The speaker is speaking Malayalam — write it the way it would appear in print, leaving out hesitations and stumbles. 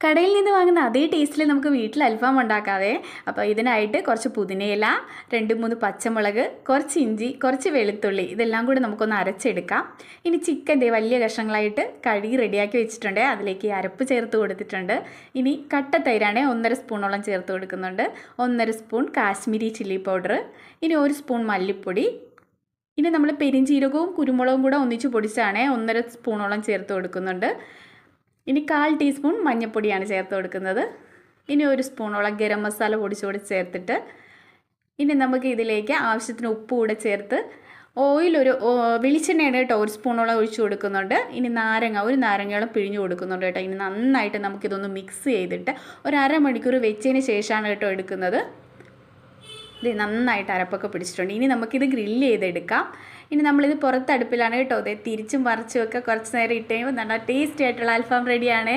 കടയിൽ നിന്ന് വാങ്ങുന്ന അതേ ടേസ്റ്റിൽ നമുക്ക് വീട്ടിൽ അൽഫാം ഉണ്ടാക്കാവേ. അപ്പോൾ ഇതിനായിട്ട് കുറച്ച് പുതിനയില, 2-3 പച്ചമുളക്, കുറച്ച് ഇഞ്ചി, കുറച്ച് വെളുത്തുള്ളി ഇതെല്ലാം കൂടി നമുക്കൊന്ന് അരച്ചെടുക്കാം. ഇനി ചിക്കൻ വലിയ കഷ്ണങ്ങളായിട്ട് കഴുകി റെഡിയാക്കി വെച്ചിട്ടുണ്ട്. അതിലേക്ക് അരപ്പ് ചേർത്ത് കൊടുത്തിട്ടുണ്ട്. ഇനി കട്ട തൈരാണ് 1.5 സ്പൂണോളം ചേർത്ത് കൊടുക്കുന്നുണ്ട്. 1.5 സ്പൂൺ കാശ്മീരി ചില്ലി പൗഡർ, ഇനി 1 സ്പൂൺ മല്ലിപ്പൊടി. ഇനി നമ്മൾ പെരിഞ്ചീരകവും കുരുമുളകും കൂടെ ഒന്നിച്ച് പൊടിച്ചാണ് 1.5 സ്പൂണോളം ചേർത്ത് കൊടുക്കുന്നുണ്ട്. ഇനി 1/4 ടീസ്പൂൺ മഞ്ഞൾപ്പൊടിയാണ് ചേർത്ത് കൊടുക്കുന്നത്. ഇനി 1 സ്പൂണോളം ഗരം മസാല പൊടിച്ചുകൂടി ചേർത്തിട്ട് ഇനി നമുക്ക് ഇതിലേക്ക് ആവശ്യത്തിന് ഉപ്പ് കൂടെ ചേർത്ത് വെളിച്ചെണ്ണയാണ് കേട്ടോ 1 സ്പൂണോളം ഒഴിച്ചു കൊടുക്കുന്നുണ്ട്. ഇനി ഒരു നാരങ്ങയോളം പിഴിഞ്ഞു കൊടുക്കുന്നുണ്ട് കേട്ടോ. ഇനി നന്നായിട്ട് നമുക്കിതൊന്ന് മിക്സ് ചെയ്തിട്ട് ഒരു അരമണിക്കൂർ വെച്ചതിന് ശേഷമാണ് കേട്ടോ എടുക്കുന്നത്. ഇത് നന്നായിട്ട് അരപ്പൊക്കെ പിടിച്ചിട്ടുണ്ട്. ഇനി നമുക്കിത് ഗ്രില്ല് ചെയ്തെടുക്കാം. ഇനി നമ്മളിത് പുറത്തടുപ്പിലാണ് കേട്ടോ. തിരിച്ചും മറിച്ചും ഒക്കെ കുറച്ച് നേരം ഇട്ട് കഴിയുമ്പോൾ നല്ല ടേസ്റ്റി ആയിട്ടുള്ള അൽഫാം റെഡിയാണ്.